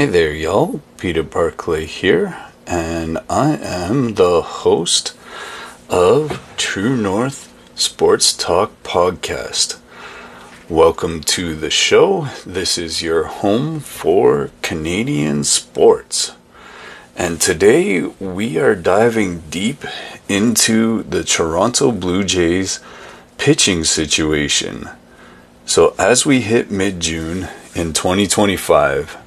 Hey there, y'all. Peter Barclay here, and I am the host of True North Sports Talk Podcast. Welcome to the show. This is your home for Canadian sports. And today we are diving deep into the Toronto Blue Jays pitching situation. So as we hit mid-June in 2025,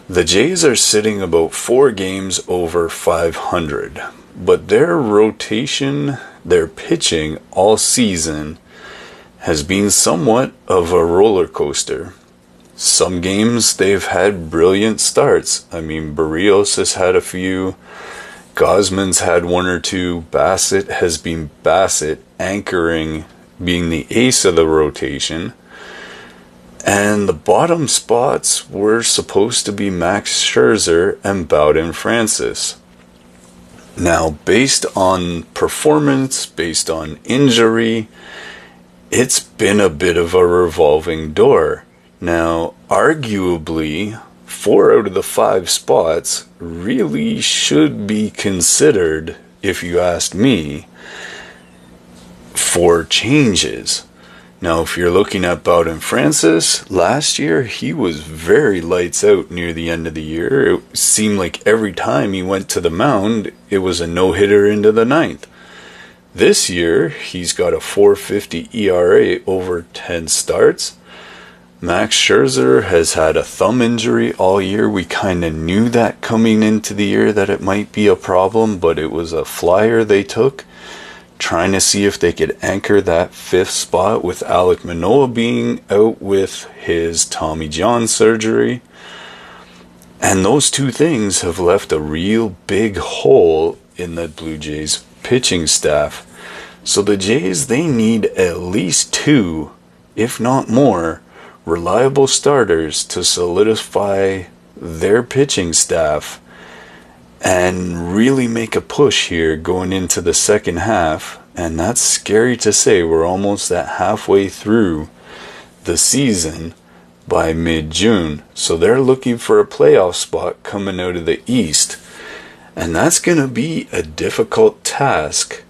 the Jays are sitting about 4 games over 500, but their rotation, their pitching all season has been somewhat of a roller coaster. Some games they've had brilliant starts. I mean, Barrios has had a few, Gosman's had 1 or 2, Bassett has been Bassett, anchoring, being the ace of the rotation. And the bottom spots were supposed to be Max Scherzer and Bauer Francis. Now, based on performance, based on injury, it's been a bit of a revolving door. Now, arguably, 4 out of the 5 spots really should be considered, if you ask me, for changes. Now, if you're looking at Bauer Francis, last year he was very lights out near the end of the year. It seemed like every time he went to the mound, it was a no-hitter into the 9th. This year, he's got a .450 ERA over 10 starts. Max Scherzer has had a thumb injury all year. We kind of knew that coming into the year that it might be a problem, but it was a flyer they took, trying to see if they could anchor that 5th spot with Alek Manoah being out with his Tommy John surgery. And those 2 things have left a real big hole in the Blue Jays pitching staff. So the Jays, they need at least 2, if not more, reliable starters to solidify their pitching staff and really make a push here going into the second half. And that's scary to say. We're almost at halfway through the season by mid-June. So they're looking for a playoff spot coming out of the East. And that's going to be a difficult task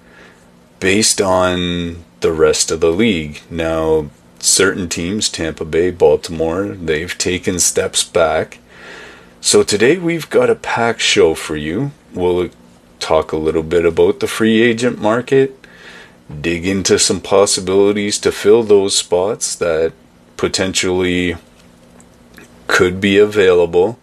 based on the rest of the league. Now, certain teams, Tampa Bay, Baltimore, they've taken steps back. So today we've got a packed show for you. We'll talk a little bit about the free agent market, dig into some possibilities to fill those spots that potentially could be available,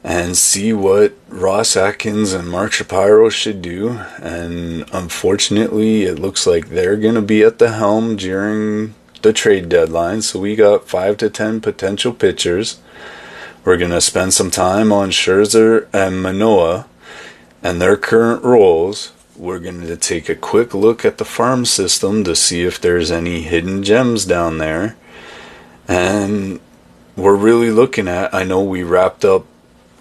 and see what Ross Atkins and Mark Shapiro should do. And unfortunately, it looks like they're going to be at the helm during the trade deadline. So we got 5 to 10 potential pitchers. We're going to spend some time on Scherzer and Manoah and their current roles. We're going to take a quick look at the farm system to see if there's any hidden gems down there. And we're really looking at, I know we wrapped up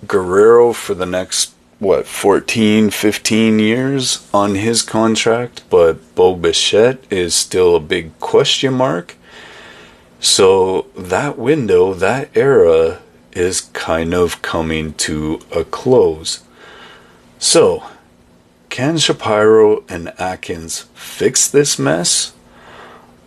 Guerrero for the next, 14, 15 years on his contract, but Bo Bichette is still a big question mark. So that window, that era is kind of coming to a close. So, can Shapiro and Atkins fix this mess?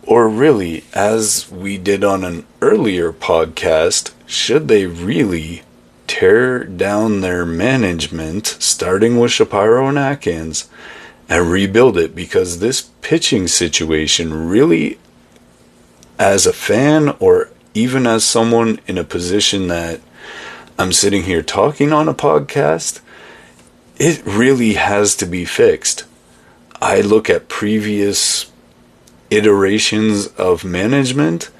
Or really, as we did on an earlier podcast, should they really tear down their management, starting with Shapiro and Atkins, and rebuild it? Because this pitching situation really, as a fan or even as someone in a position that I'm sitting here talking on a podcast, it really has to be fixed. I look at previous iterations of management,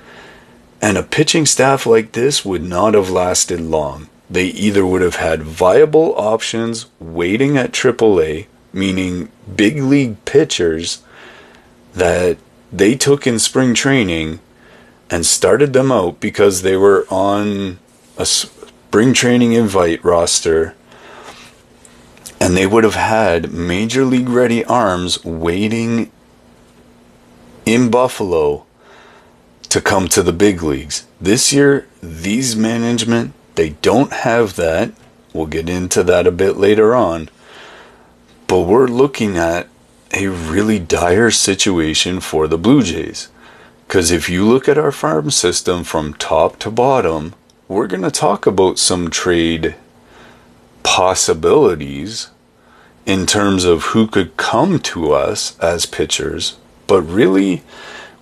and a pitching staff like this would not have lasted long. They either would have had viable options waiting at AAA, meaning big league pitchers that they took in spring training and started them out because they were on a spring training invite roster, and they would have had major league ready arms waiting in Buffalo to come to the big leagues. This year, these management, They don't have that. We'll get into that a bit later on. But we're looking at a really dire situation for the Blue Jays. Because if you look at our farm system from top to bottom, we're going to talk about some trade possibilities in terms of who could come to us as pitchers. But really,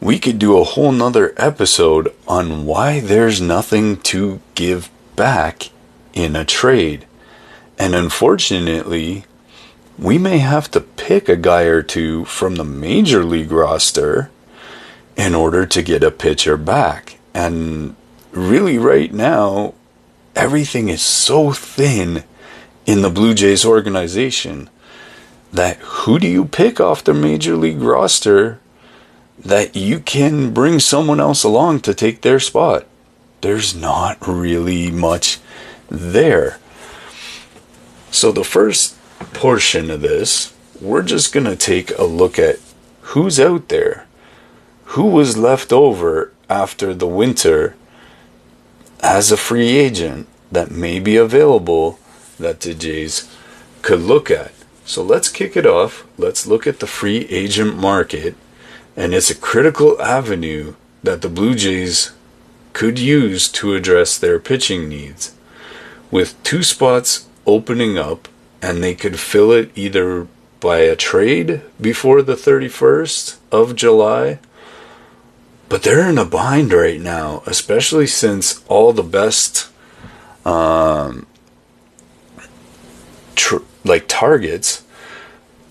we could do a whole nother episode on why there's nothing to give back in a trade. And unfortunately, we may have to pick a guy or two from the major league roster in order to get a pitcher back. And really right now, everything is so thin in the Blue Jays organization that who do you pick off the major league roster that you can bring someone else along to take their spot? There's not really much there. So the first portion of this, we're just going to take a look at who's out there. Who was left over after the winter as a free agent that may be available that the Jays could look at. So let's kick it off. Let's look at the free agent market. And it's a critical avenue that the Blue Jays could use to address their pitching needs. With 2 spots opening up, and they could fill it either by a trade before the 31st of July. But they're in a bind right now, especially since all the best targets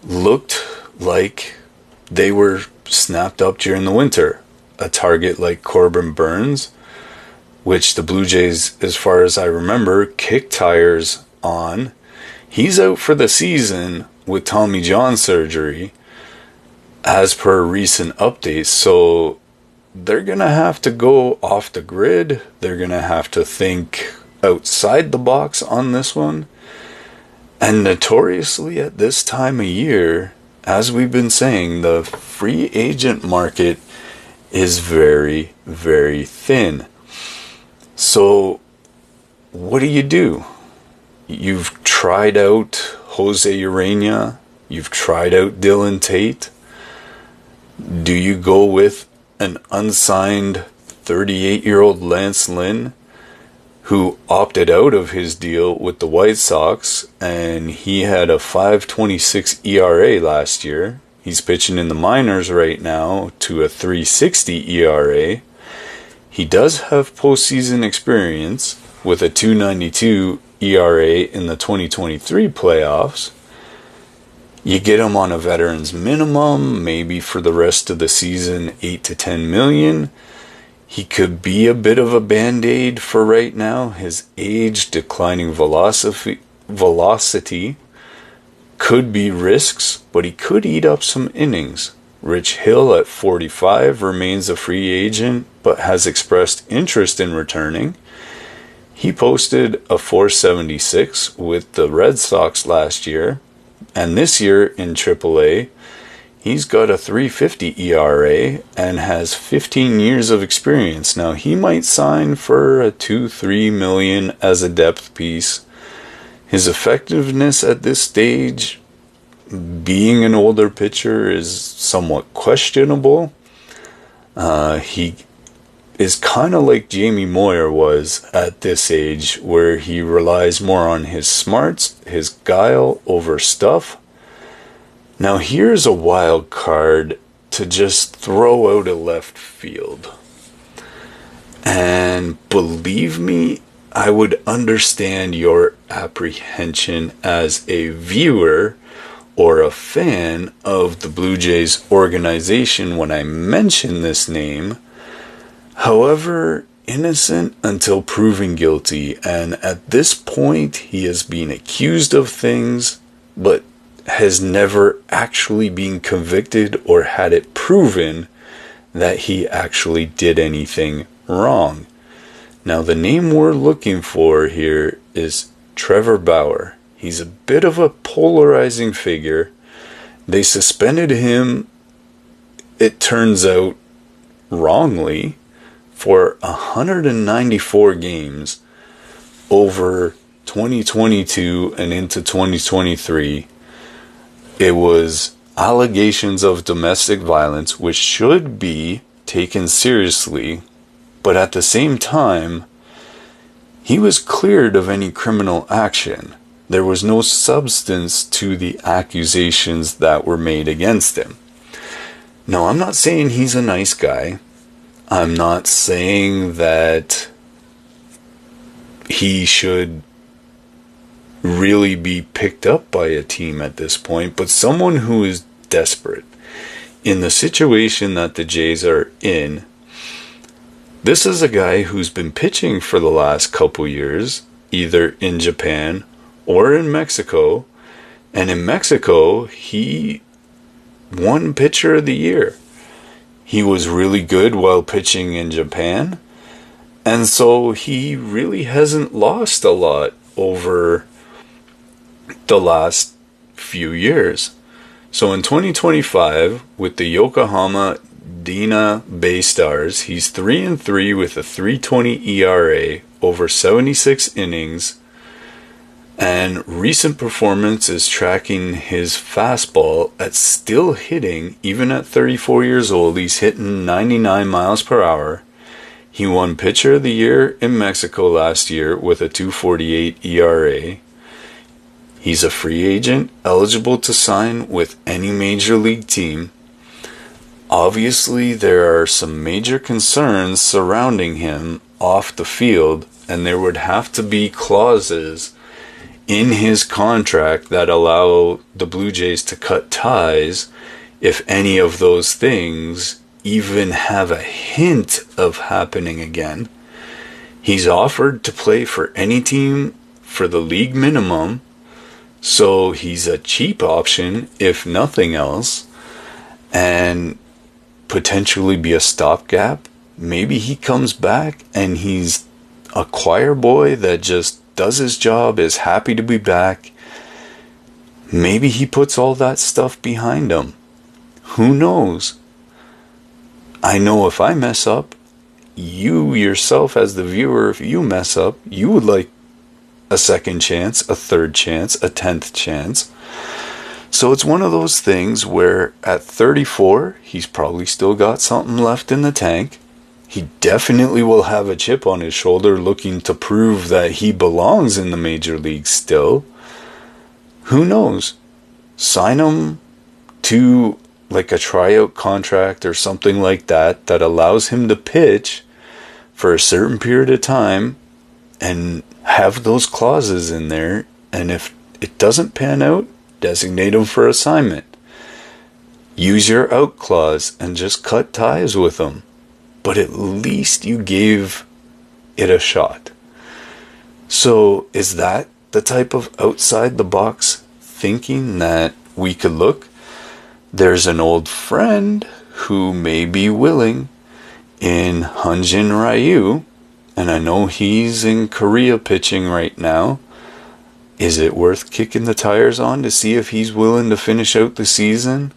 looked like they were snapped up during the winter. A target like Corbin Burns, which the Blue Jays, as far as I remember, kicked tires on. He's out for the season with Tommy John surgery, as per recent updates. So they're going to have to go off the grid. They're going to have to think outside the box on this one. And notoriously at this time of year, as we've been saying, the free agent market is very, very thin. So what do? You've tried out Jose Urena. You've tried out Dylan Tate. Do you go with an unsigned 38-year-old Lance Lynn, who opted out of his deal with the White Sox, and he had a 5.26 ERA last year? He's pitching in the minors right now to a 3.60 ERA. He does have postseason experience with a 2.92 ERA in the 2023 playoffs. You get him on a veteran's minimum, maybe for the rest of the season, $8 to $10 million. He could be a bit of a band-aid for right now. His age, declining velocity could be risks, but he could eat up some innings. Rich Hill at 45 remains a free agent, but has expressed interest in returning. He posted a 4.76 with the Red Sox last year, and this year in AAA, he's got a 3.50 ERA and has 15 years of experience. Now, he might sign for a $2-3 million as a depth piece. His effectiveness at this stage, being an older pitcher, is somewhat questionable. He is kind of like Jamie Moyer was at this age, where he relies more on his smarts, his guile over stuff. Now here's a wild card to just throw out of left field. And believe me, I would understand your apprehension as a viewer or a fan of the Blue Jays organization when I mention this name. However, innocent until proven guilty, and at this point he is being accused of things, but has never actually been convicted or had it proven that he actually did anything wrong. Now, the name we're looking for here is Trevor Bauer. He's a bit of a polarizing figure. They suspended him, it turns out, wrongly, for 194 games over 2022 and into 2023, it was allegations of domestic violence, which should be taken seriously, but at the same time, he was cleared of any criminal action. There was no substance to the accusations that were made against him. Now, I'm not saying he's a nice guy. I'm not saying that he should really be picked up by a team at this point, but someone who is desperate in the situation that the Jays are in. This is a guy who's been pitching for the last couple years, either in Japan or in Mexico, and in Mexico he won Pitcher of the Year. He was really good while pitching in Japan, and so he really hasn't lost a lot over the last few years. So in 2025, with the Yokohama Dina Bay Stars, he's 3-3 with a 3.20 ERA over 76 innings, and recent performance is tracking his fastball at still hitting, even at 34 years old, he's hitting 99 miles per hour. He won Pitcher of the Year in Mexico last year with a 2.48 ERA. He's a free agent, eligible to sign with any major league team. Obviously, there are some major concerns surrounding him off the field, and there would have to be clauses in his contract that allow the Blue Jays to cut ties if any of those things even have a hint of happening again. He's offered to play for any team for the league minimum, so he's a cheap option if nothing else, and potentially be a stopgap. Maybe he comes back and he's a choir boy that just does his job, is happy to be back. Maybe he puts all that stuff behind him. Who knows? I know if I mess up, you yourself as the viewer, if you mess up, you would like a second chance, a third chance, a 10th chance. So it's one of those things where at 34, he's probably still got something left in the tank. He definitely will have a chip on his shoulder looking to prove that he belongs in the major leagues still. Who knows? Sign him to like a tryout contract or something like that that allows him to pitch for a certain period of time and have those clauses in there. And if it doesn't pan out, designate him for assignment. Use your out clause and just cut ties with him. But at least you gave it a shot. So is that the type of outside the box thinking that we could look? There's an old friend who may be willing in Hyunjin Ryu, and I know he's in Korea pitching right now. Is it worth kicking the tires on to see if he's willing to finish out the season?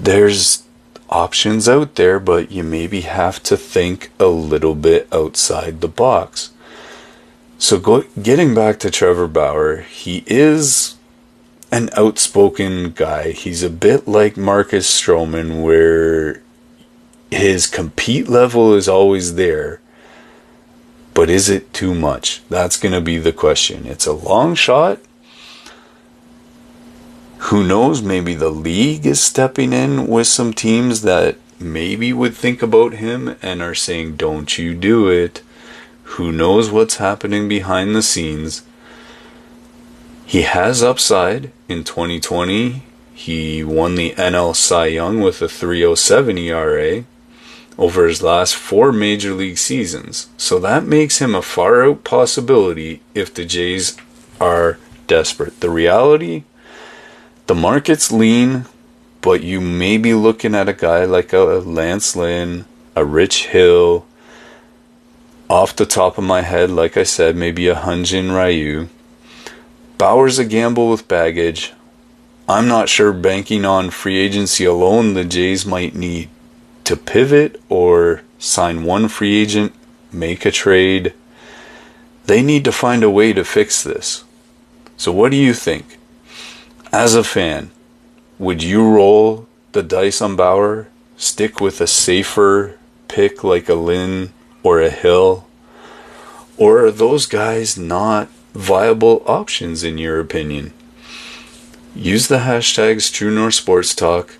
There's options out there, but you maybe have to think a little bit outside the box. So getting back to Trevor Bauer, he is an outspoken guy. He's a bit like Marcus Stroman, where his compete level is always there, but is it too much? That's going to be the question. It's a long shot. Who knows, maybe the league is stepping in with some teams that maybe would think about him and are saying, don't you do it. Who knows what's happening behind the scenes. He has upside. In 2020, he won the NL Cy Young with a 3.07 ERA over his last 4 major league seasons. So that makes him a far out possibility if the Jays are desperate. The reality, the market's lean, but you may be looking at a guy like a Lance Lynn, a Rich Hill. Off the top of my head, like I said, maybe a Hyunjin Ryu. Bauer's a gamble with baggage. I'm not sure banking on free agency alone the Jays might need to pivot or sign one free agent, make a trade. They need to find a way to fix this. So what do you think? As a fan, would you roll the dice on Bauer? Stick with a safer pick like a Lynn or a Hill? Or are those guys not viable options in your opinion? Use the hashtags True North Sports Talk.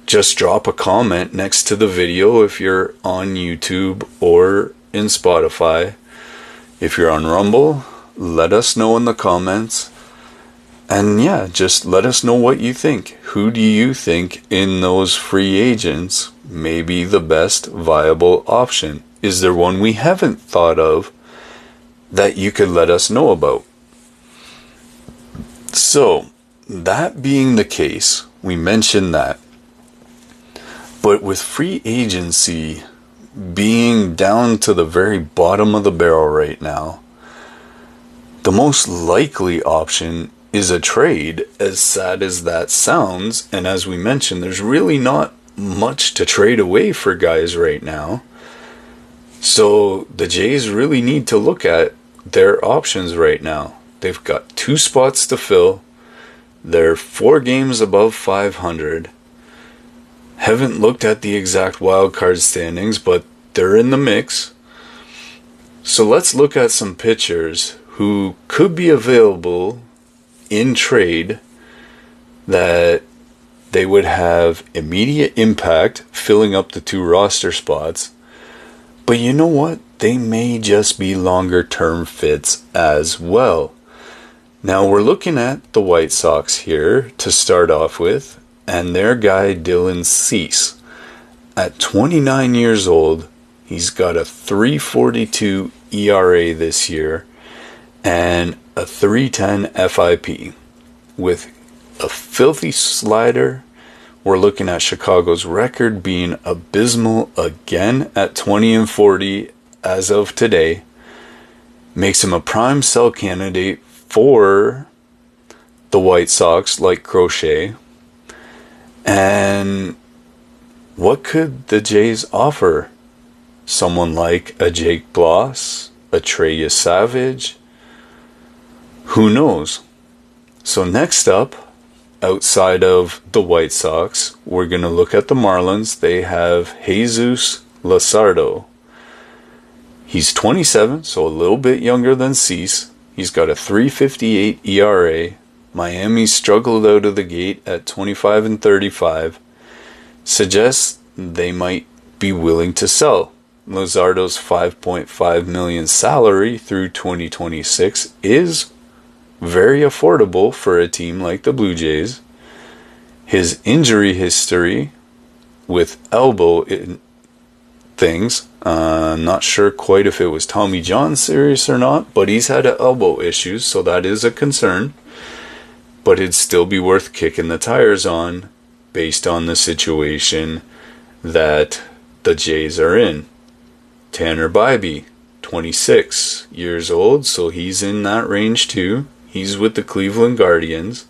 Just drop a comment next to the video if you're on YouTube or in Spotify. If you're on Rumble, let us know in the comments. And yeah, just let us know what you think. Who do you think in those free agents may be the best viable option? Is there one we haven't thought of that you could let us know about? So, that being the case, we mentioned that. But with free agency being down to the very bottom of the barrel right now, the most likely option is a trade, as sad as that sounds. And as we mentioned, there's really not much to trade away for guys right now. So the Jays really need to look at their options right now. They've got 2 spots to fill. They're 4 games above 500. Haven't looked at the exact wildcard standings, but they're in the mix. So let's look at some pitchers who could be available in trade that they would have immediate impact filling up the 2 roster spots. But you know what? They may just be longer term fits as well. Now we're looking at the White Sox here to start off with, and their guy Dylan Cease. At 29 years old, he's got a 3.42 ERA this year and a 3.10 FIP. With a filthy slider, we're looking at Chicago's record being abysmal again at 20-40 as of today. Makes him a prime sell candidate for the White Sox like Crochet. And what could the Jays offer? Someone like a Jake Bloss, a Trey Savage? Who knows? So next up, outside of the White Sox, we're going to look at the Marlins. They have Jesus Luzardo. He's 27, so a little bit younger than Cease. He's got a 3.58 ERA. Miami struggled out of the gate at 25-35. Suggests they might be willing to sell. Luzardo's $5.5 million salary through 2026 is very affordable for a team like the Blue Jays. His injury history with elbow things, not sure quite if it was Tommy John serious or not, but he's had elbow issues, so that is a concern. But it'd still be worth kicking the tires on based on the situation that the Jays are in. Tanner Bybee, 26 years old, so he's in that range too. He's with the Cleveland Guardians.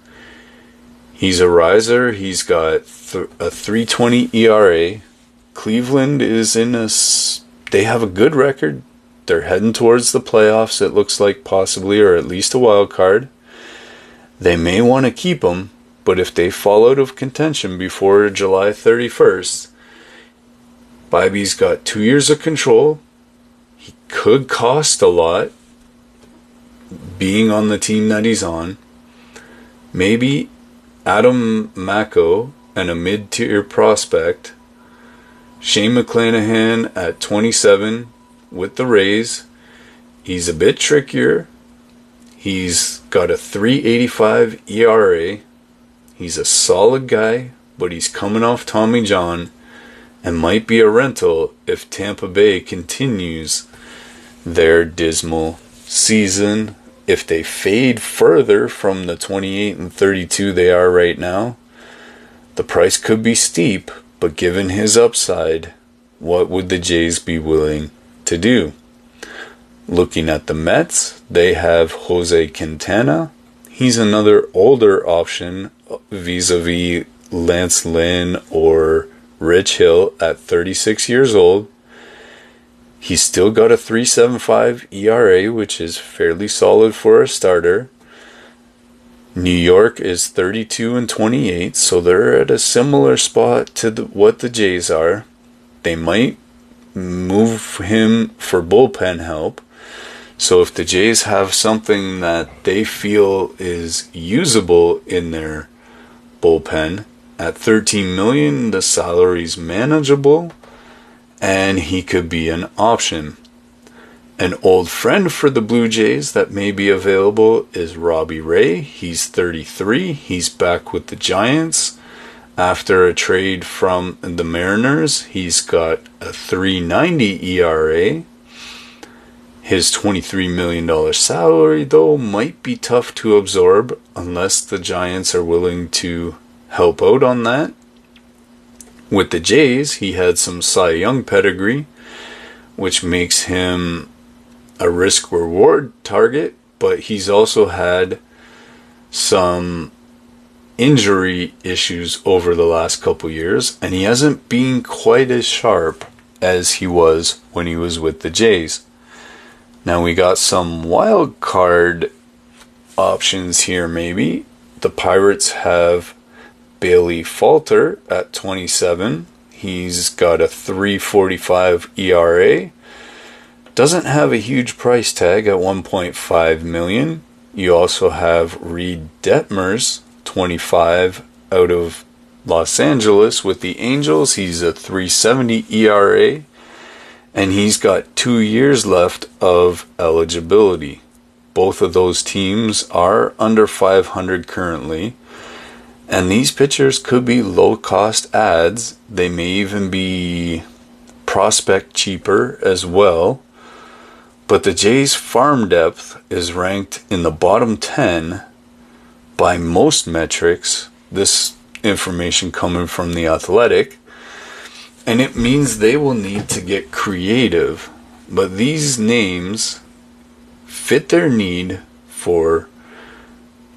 He's a riser. He's got a 3.20 ERA. Cleveland is they have a good record. They're heading towards the playoffs, it looks like, possibly, or at least a wild card. They may want to keep him, but if they fall out of contention before July 31st, Bybee's got 2 years of control. He could cost a lot being on the team that he's on. Maybe Adam Mako and a mid-tier prospect. Shane McClanahan at 27 with the Rays. He's a bit trickier. He's got a 3.85 ERA. He's a solid guy, but he's coming off Tommy John and might be a rental if Tampa Bay continues their dismal season. If they fade further from the 28-32 they are right now, the price could be steep, but given his upside, what would the Jays be willing to do? Looking at the Mets, they have Jose Quintana. He's another older option vis-a-vis Lynn or Rich Hill at 36 years old. He's still got a 3.75 ERA, which is fairly solid for a starter. New York is 32-28, so they're at a similar spot to what the Jays are. They might move him for bullpen help. So if the Jays have something that they feel is usable in their bullpen, at $13 million, the salary's manageable, and he could be an option. An old friend for the Blue Jays that may be available is Robbie Ray. He's 33. He's back with the Giants. After a trade from the Mariners, he's got a 3.90 ERA. His $23 million salary, though, might be tough to absorb unless the Giants are willing to help out on that. With the Jays, he had some Cy Young pedigree, which makes him a risk-reward target, but he's also had some injury issues over the last couple years, and he hasn't been quite as sharp as he was when he was with the Jays. Now we got some wild card options here maybe. The Pirates have Bailey Falter at 27. He's got a 3.45 ERA. Doesn't have a huge price tag at $1.5 million. You also have Reed Detmers, 25, out of Los Angeles with the Angels. He's a 3.70 ERA, and he's got 2 years left of eligibility. Both of those teams are under 500 currently, and these pitchers could be low-cost adds. They may even be prospect cheaper as well. But the Jays' farm depth is ranked in the bottom 10 by most metrics. This information coming from The Athletic. And it means they will need to get creative. But these names fit their need for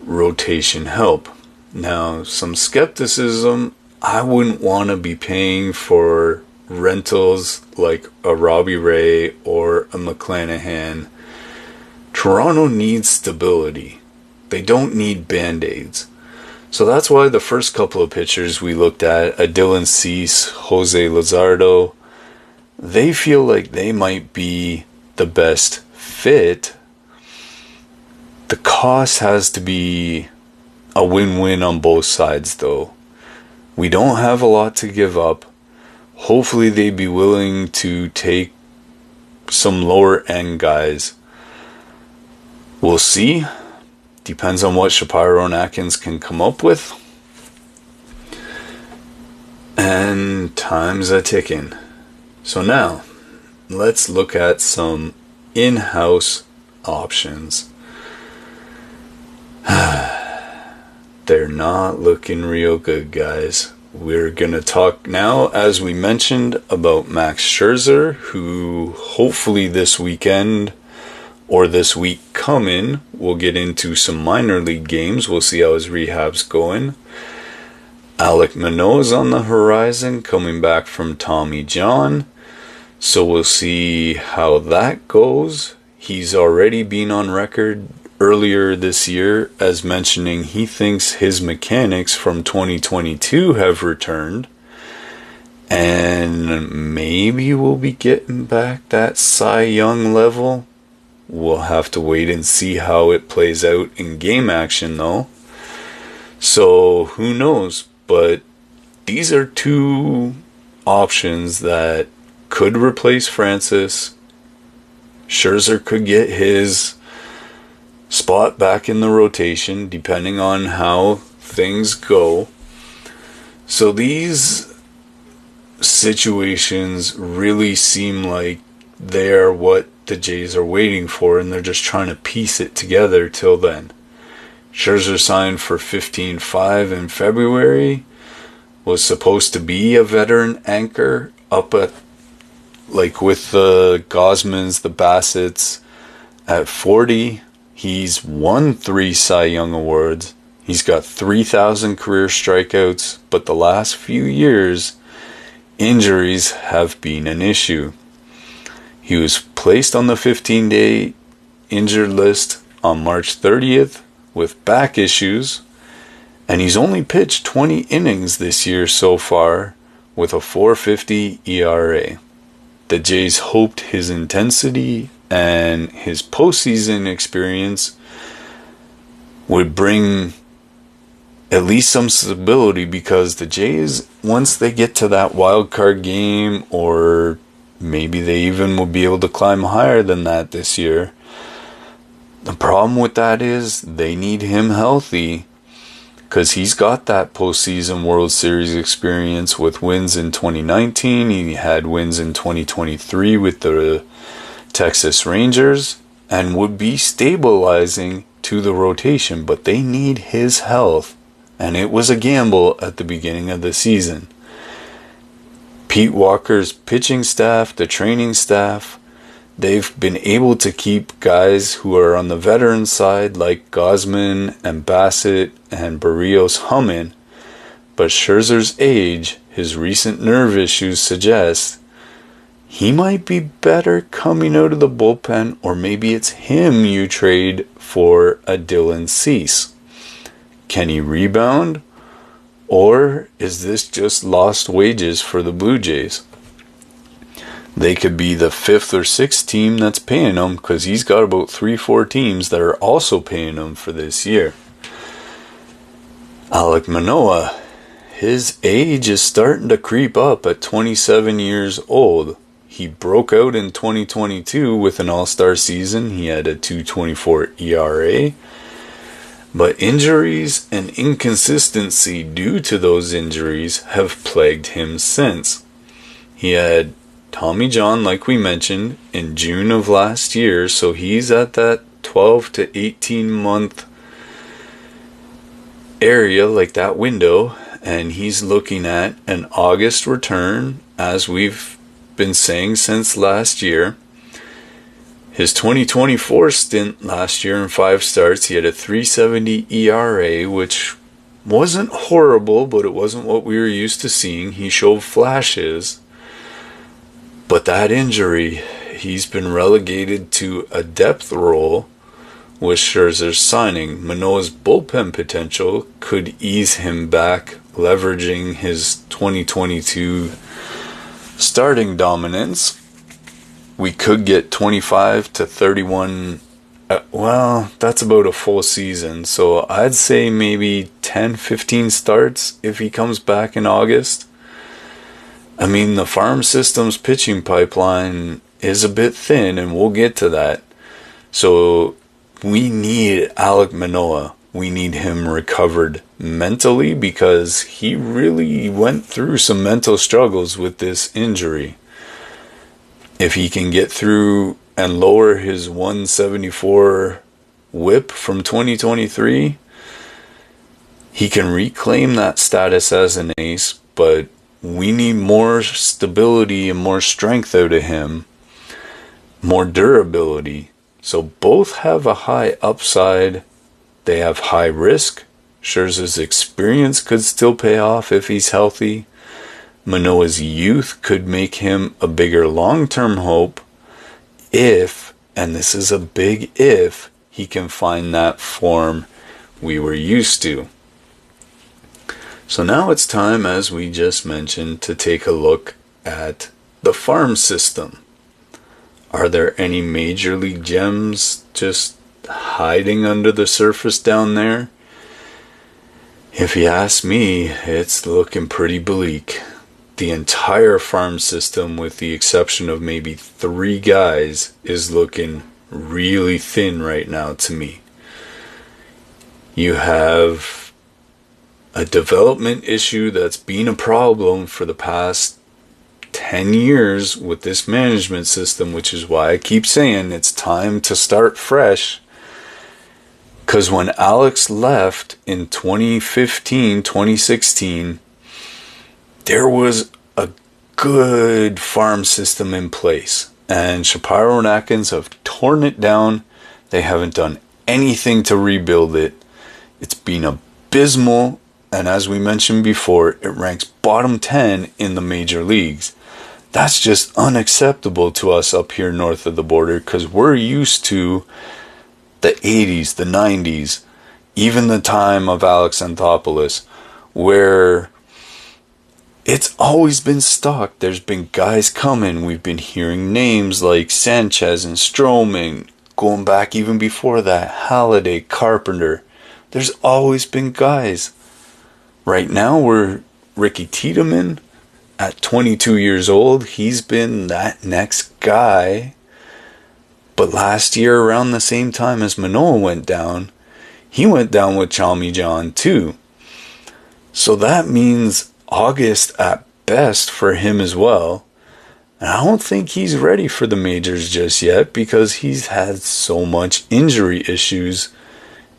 rotation help. Now, some skepticism. I wouldn't want to be paying for rentals like a Robbie Ray or a McClanahan. Toronto needs stability. They don't need band-aids. So that's why the first couple of pitchers we looked at, a Dylan Cease, Jose Luzardo, they feel like they might be the best fit. The cost has to be a win-win on both sides though. We don't have a lot to give up. Hopefully they'd be willing to take some lower end guys. We'll see. Depends on what Shapiro and Atkins can come up with. And time's a ticking. So now, let's look at some in-house options. They're not looking real good, guys. We're going to talk now, as we mentioned, about Max Scherzer, who hopefully this weekend or this week coming will get into some minor league games. We'll see how his rehab's going. Alek Manoah is on the horizon, coming back from Tommy John. So we'll see how that goes. He's already been on record earlier this year as mentioning he thinks his mechanics from 2022 have returned, and maybe we'll be getting back that Cy Young level. We'll have to wait and see how it plays out in game action though. So who knows, but these are two options that could replace Francis. Scherzer could get his spot back in the rotation depending on how things go. So these situations really seem like they're what the Jays are waiting for, and they're just trying to piece it together till then. Scherzer signed for $15.5 in February, was supposed to be a veteran anchor up at, like with the Gosmans, the Bassetts at 40. He's won 3 Cy Young Awards. He's got 3,000 career strikeouts, but the last few years, injuries have been an issue. He was placed on the 15-day injured list on March 30th with back issues, and he's only pitched 20 innings this year so far with a 4.50 ERA. The Jays hoped his intensity and his postseason experience would bring at least some stability, because the Jays, once they get to that wild card game, or maybe they even will be able to climb higher than that this year, the problem with that is they need him healthy, because he's got that postseason World Series experience with wins in 2019. He had wins in 2023 with the Texas Rangers, and would be stabilizing to the rotation, but they need his health. And it was a gamble at the beginning of the season. Pete Walker's pitching staff, the training staff, they've been able to keep guys who are on the veteran side like Gausman and Bassett and Barrios humming. But Scherzer's age, his recent nerve issues suggest he might be better coming out of the bullpen, or maybe it's him you trade for a Dylan Cease. Can he rebound? Or is this just lost wages for the Blue Jays? They could be the 5th or 6th team that's paying him, because he's got about 3-4 teams that are also paying him for this year. Alek Manoah, his age is starting to creep up at 27 years old. He broke out in 2022 with an all-star season. He had a 2.24 ERA. But injuries and inconsistency due to those injuries have plagued him since. He had Tommy John, like we mentioned, in June of last year, so he's at that 12 to 18 month area, like that window, and he's looking at an August return, as we've been saying since last year. His 2024 stint last year in 5 starts, he had a 3.70 ERA, which wasn't horrible, but it wasn't what we were used to seeing. He showed flashes. But that injury, he's been relegated to a depth role with Scherzer's signing. Manoah's bullpen potential could ease him back, leveraging his 2022 starting dominance. We could get 25 to 31, well, that's about a full season. So I'd say maybe 10, 15 starts if he comes back in August. I mean, the farm system's pitching pipeline is a bit thin, and we'll get to that. So we need Alek Manoah. We need him recovered mentally, because he really went through some mental struggles with this injury. If he can get through and lower his 174 whip from 2023, he can reclaim that status as an ace, but we need more stability and more strength out of him, more durability. So both have a high upside. They have high risk. Scherzer's experience could still pay off if he's healthy. Manoah's youth could make him a bigger long-term hope if, and this is a big if, he can find that form we were used to. So now it's time, as we just mentioned, to take a look at the farm system. Are there any major league gems just hiding under the surface down there? If you ask me, it's looking pretty bleak. The entire farm system, with the exception of maybe 3 guys, is looking really thin right now to me. You have a development issue that's been a problem for the past 10 years with this management system, which is why I keep saying it's time to start fresh. Because when Alex left in 2015, 2016, there was a good farm system in place. And Shapiro and Atkins have torn it down. They haven't done anything to rebuild it. It's been abysmal. And as we mentioned before, it ranks bottom 10 in the major leagues. That's just unacceptable to us up here north of the border, because we're used to the 80s, the 90s, even the time of Alex Anthopoulos, where it's always been stocked. There's been guys coming. We've been hearing names like Sanchez and Stroman, going back even before that, Halliday, Carpenter. There's always been guys. Right now, we're Ricky Tiedemann at 22 years old. He's been that next guy. But last year, around the same time as Manoah went down, he went down with Tommy John too. So that means August at best for him as well. And I don't think he's ready for the majors just yet, because he's had so much injury issues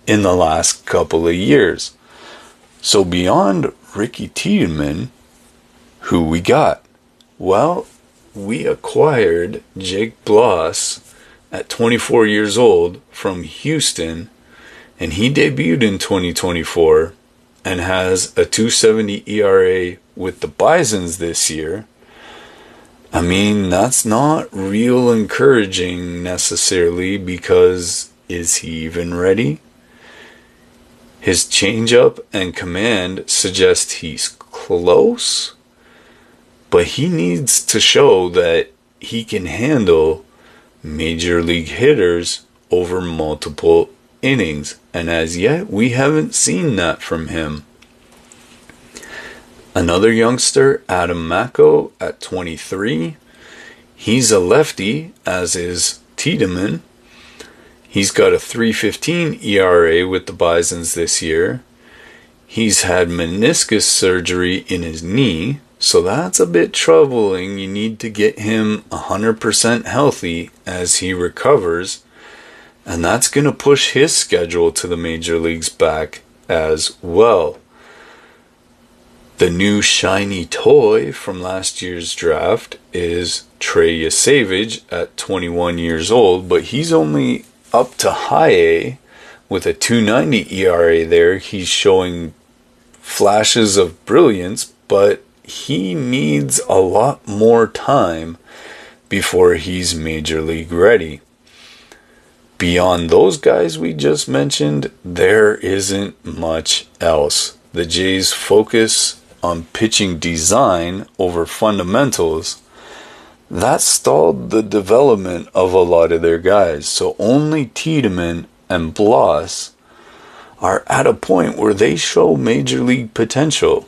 in the last couple of years. So beyond Ricky Tiedemann, who we got? Well, we acquired Jake Bloss at 24 years old from Houston, and he debuted in 2024 and has a 2.70 ERA with the Bisons this year. I mean, that's not real encouraging necessarily, because is he even ready? His changeup and command suggest he's close, but he needs to show that he can handle major league hitters over multiple innings, and as yet we haven't seen that from him. Another youngster, Adam Mako, at 23. He's a lefty, as is Tiedemann. He's got a 3.15 ERA with the Bisons this year. He's had meniscus surgery in his knee, so that's a bit troubling. You need to get him 100% healthy as he recovers, and that's going to push his schedule to the major leagues back as well. The new shiny toy from last year's draft is Trey Yasavage at 21 years old, but he's only up to high A with a 2.90 ERA there. He's showing flashes of brilliance, but he needs a lot more time before he's major league ready. Beyond those guys we just mentioned, there isn't much else. The Jays focus on pitching design over fundamentals. That stalled the development of a lot of their guys. So only Tiedemann and Bloss are at a point where they show major league potential.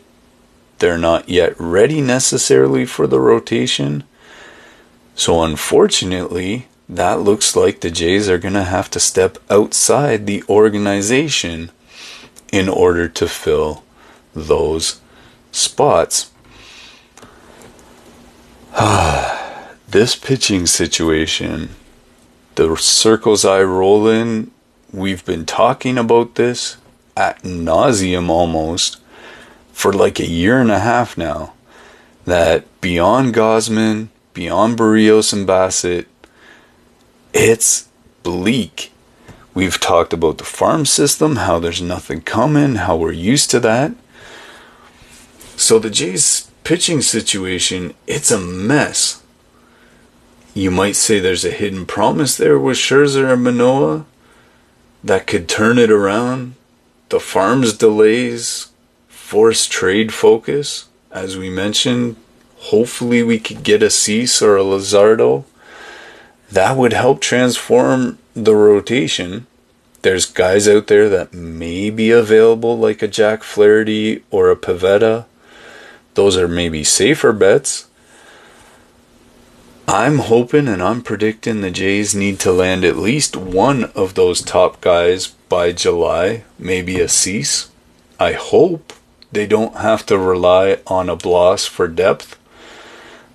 They're not yet ready necessarily for the rotation. So unfortunately, that looks like the Jays are going to have to step outside the organization in order to fill those spots. This pitching situation, the circles I roll in, we've been talking about this ad nauseum almost for like a year and a half now, that beyond Gausman, beyond Barrios and Bassett, it's bleak. We've talked about the farm system, how there's nothing coming, how we're used to that. So the Jays pitching situation, it's a mess. You might say there's a hidden promise there with Scherzer and Manoah that could turn it around. The farm's delays, forced trade focus, as we mentioned, hopefully we could get a Cease or a Luzardo. That would help transform the rotation. There's guys out there that may be available, like a Jack Flaherty or a Pivetta. Those are maybe safer bets. I'm hoping and I'm predicting the Jays need to land at least one of those top guys by July, maybe a Cease. I hope they don't have to rely on a Bloss for depth,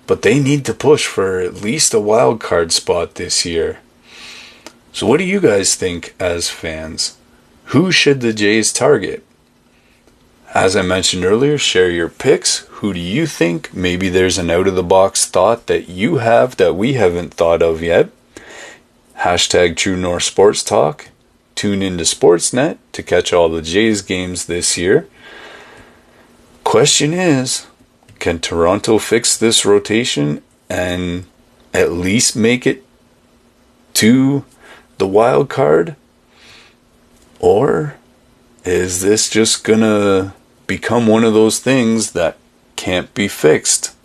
but they need to push for at least a wild card spot this year. So what do you guys think as fans? Who should the Jays target? As I mentioned earlier, share your picks. Who do you think? Maybe there's an out-of-the-box thought that you have that we haven't thought of yet. Hashtag True North Sports Talk. Tune into Sportsnet to catch all the Jays games this year. Question is, can Toronto fix this rotation and at least make it to the wild card? Or is this just gonna become one of those things that can't be fixed?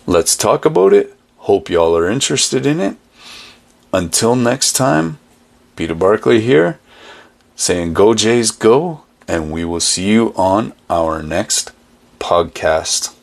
Let's talk about it. Hope y'all are interested in it. Until next time, Peter Barkley here, saying go Jays go, and we will see you on our next podcast.